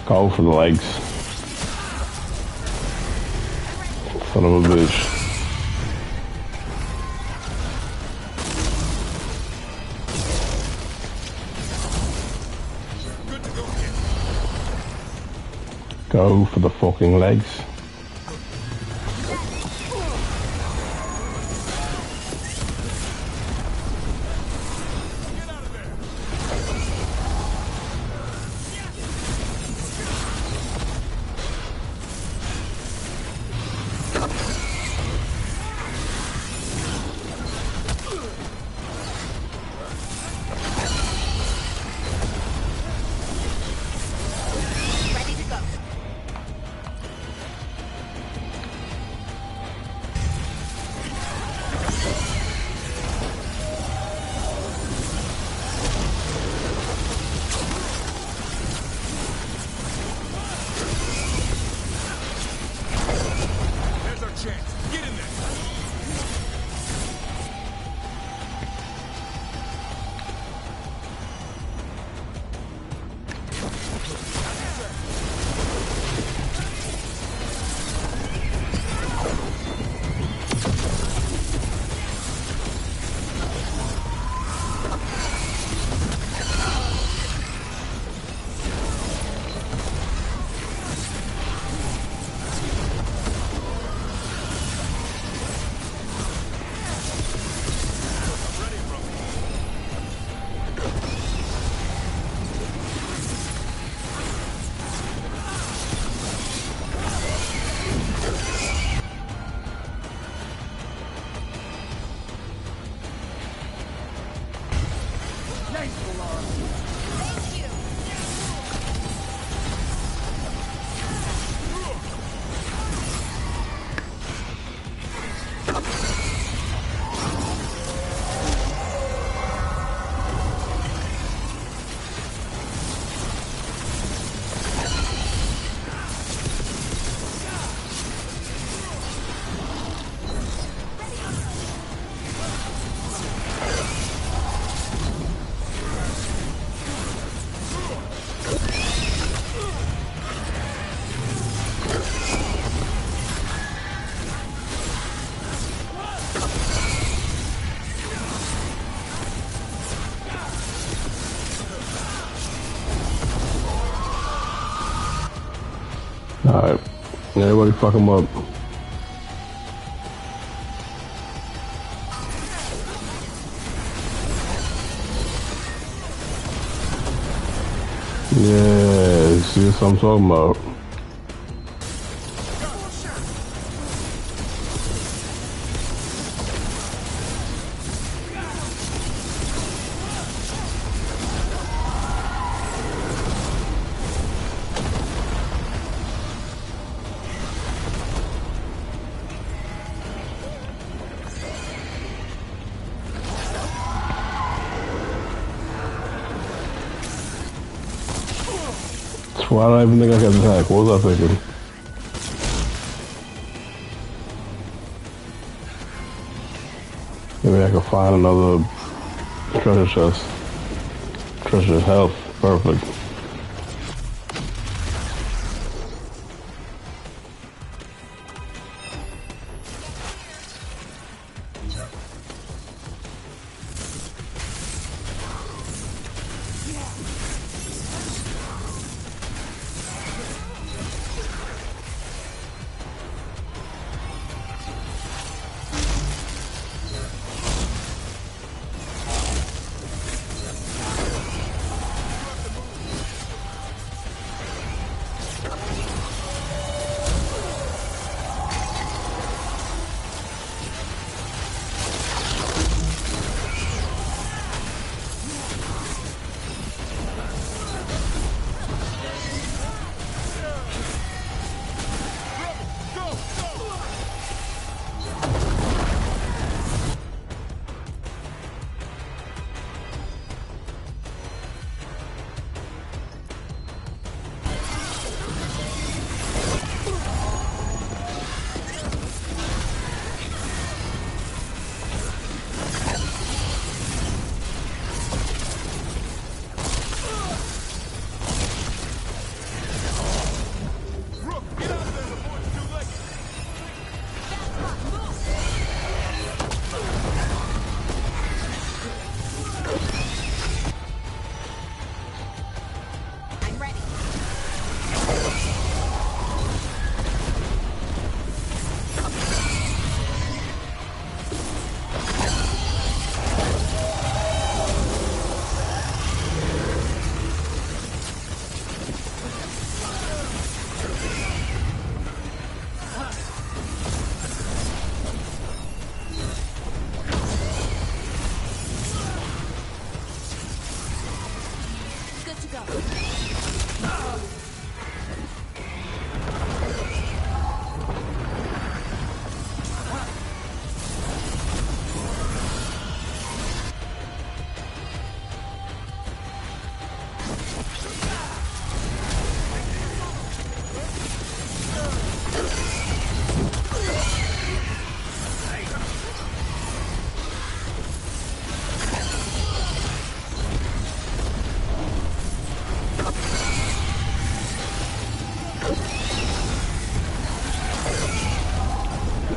Go for the legs. Son of a bitch. Go for the fucking legs. Everybody fuck him up. Yeah, see what I'm talking about. Why do I even think I can attack? What was I thinking? Maybe I could find another treasure chest. Treasure health. Perfect.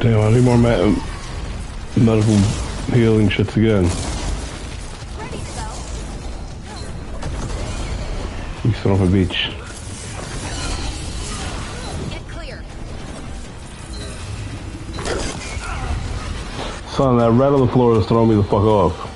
Damn, I need more medical healing shits again. You son of a bitch. Get clear. Son, that rat on the floor is throwing me the fuck off.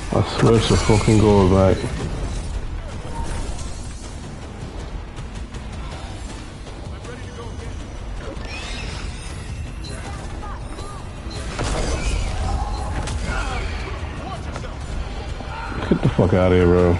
I swear it's a fucking gold, right? Get the fuck out of here, bro.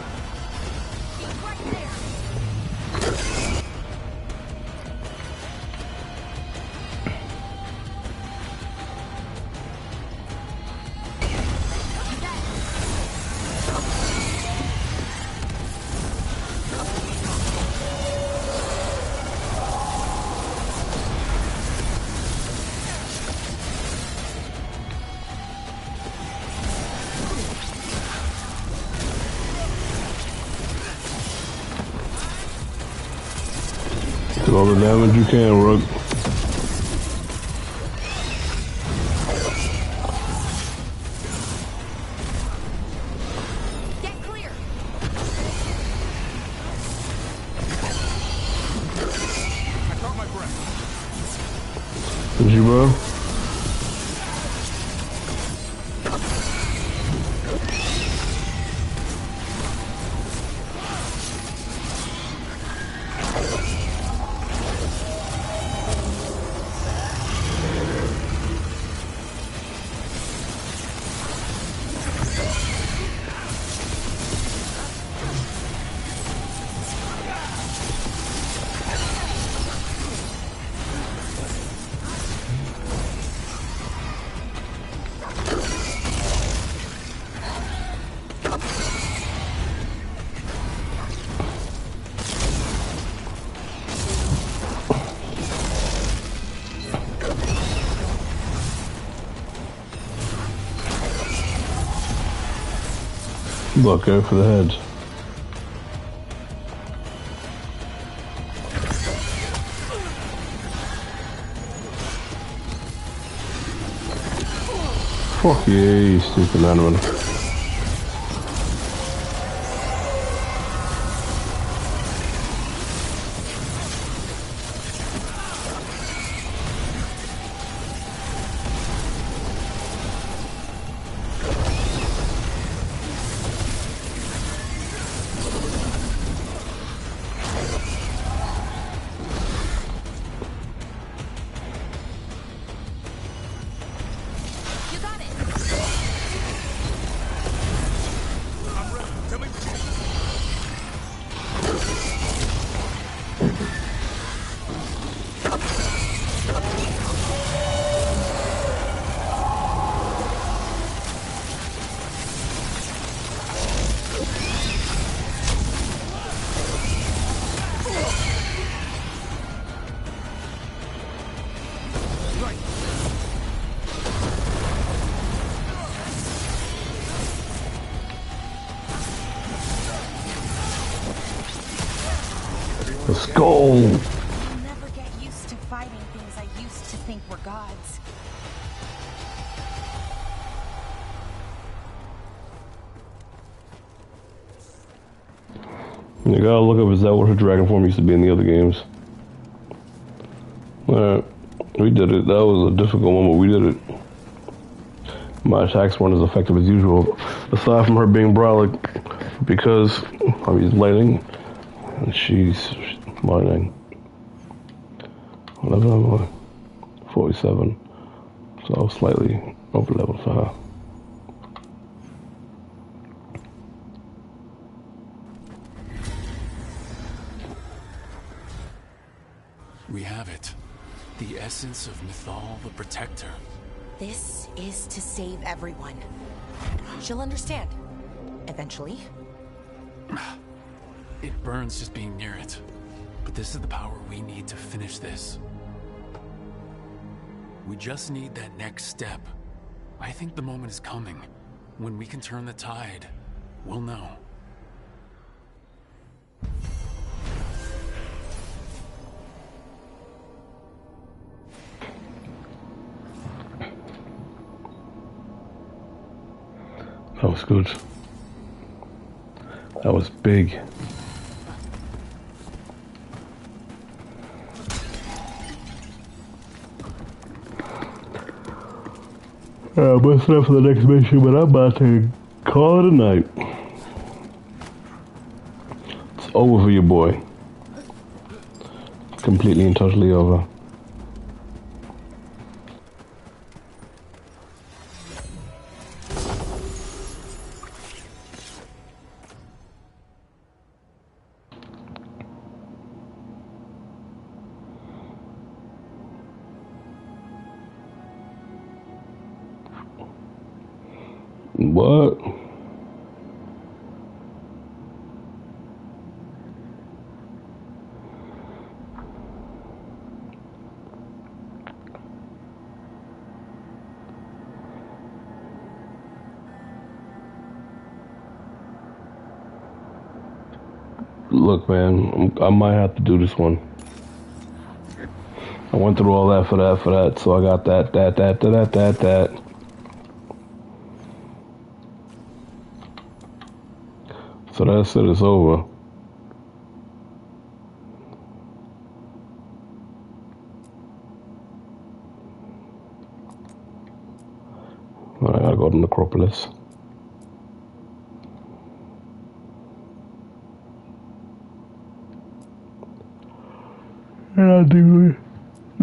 Do all the damage you can, Rook. Get clear. I caught my breath. Did you, bro? Look, go for the head. Fuck yeah, you stupid animal. Let's go! I'll never get used to fighting things I used to think were gods. You gotta look up, is that what her dragon form used to be in the other games? Alright, we did it. That was a difficult one, but we did it. My attacks weren't as effective as usual, aside from her being brolic, because I'm using lightning, and she's lightning. 11, 47, so I was slightly over leveled for her. We have it. The essence of Mythal the Protector. This is to save everyone. She'll understand. Eventually. It burns just being near it. But this is the power we need to finish this. We just need that next step. I think the moment is coming. When we can turn the tide, we'll know. That was good. That was big. What's up for the next mission, but I'm about to call it a night. It's over for your boy. Completely and totally over. What? Look, man, I might have to do this one. I went through all that for that, so I got that. So that's it, it's over. I gotta go to Necropolis. And I'll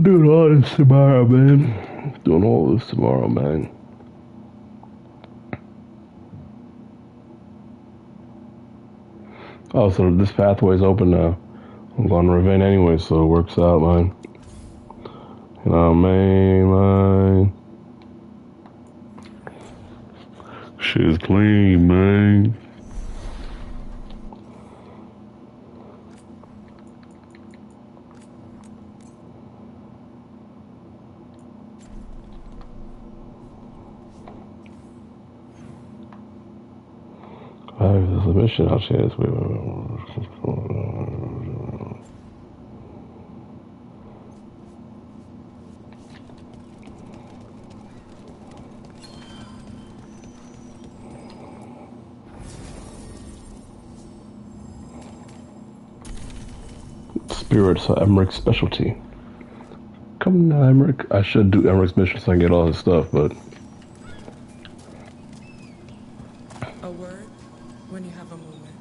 doing all this tomorrow, man. Doing all this tomorrow, man. Oh, so this pathway's open now. I'm going to Ravine anyway, so it works out, man. You know what I mean, man? Shit's clean, man. There's a mission out here. Spirits are Emmerich's specialty. Come now, Emmerich. I should do Emmerich's mission so I can get all his stuff, but a word when you have a moment.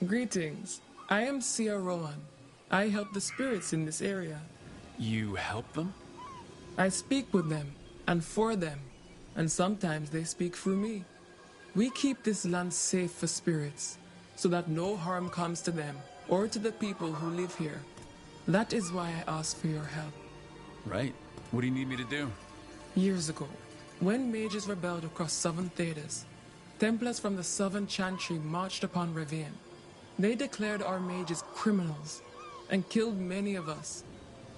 Greetings. I am Sia Rowan. I help the spirits in this area. You help them? I speak with them and for them, and sometimes they speak through me. We keep this land safe for spirits, so that no harm comes to them or to the people who live here. That is why I ask for your help. Right. What do you need me to do? Years ago, when mages rebelled across southern Thedas, Templars from the southern Chantry marched upon Ravine. They declared our mages criminals and killed many of us.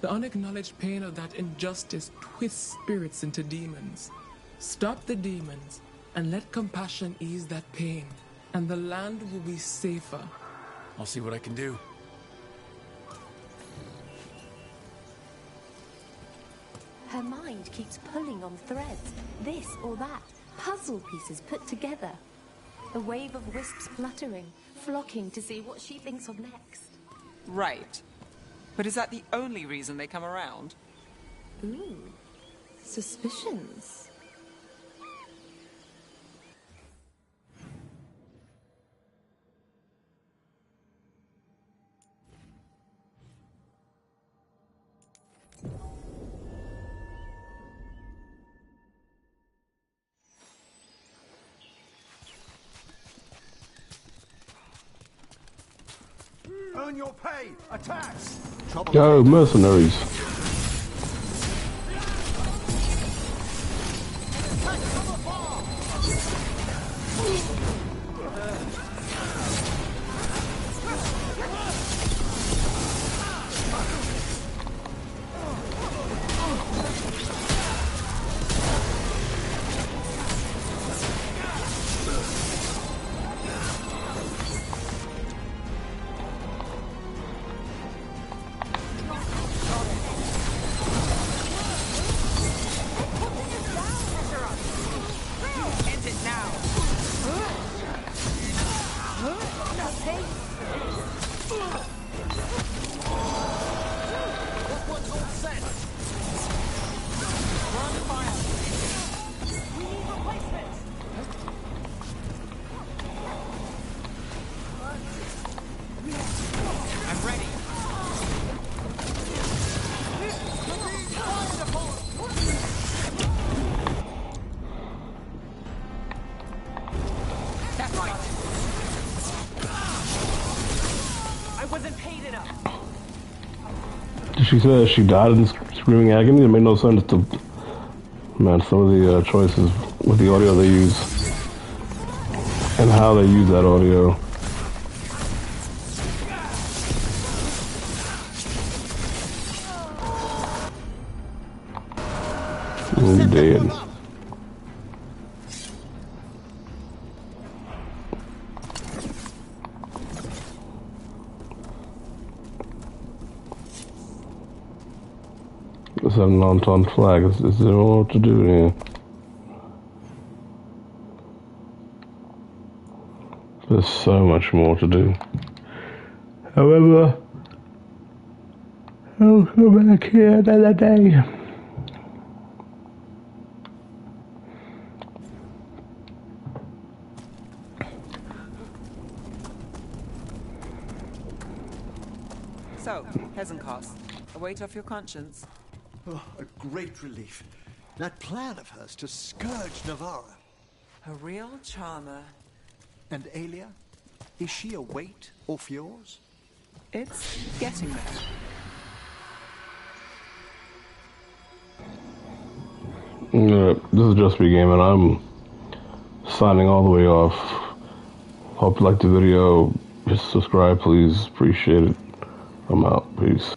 The unacknowledged pain of that injustice twists spirits into demons. Stop the demons and let compassion ease that pain, and the land will be safer. I'll see what I can do. Her mind keeps pulling on threads, this or that, puzzle pieces put together. A wave of wisps fluttering, flocking to see what she thinks of next. Right. But is that the only reason they come around? Ooh, suspicions. Earn your pay! Attacks! Yo, mercenaries. She said she died in screaming agony. It made no sense to, man, some of the choices with the audio they use and how they use that audio. He's dead. It's a non-ton flag. Is there more to do here? There's so much more to do. However, I'll come back here another day. So, Hezenkos, a weight off your conscience? Oh, a great relief. That plan of hers to scourge Navarra. A real charmer. And Alia? Is she a weight off yours? It's getting there. This is Just Be Gaming. I'm signing all the way off. Hope you liked the video. Just subscribe, please. Appreciate it. I'm out. Peace.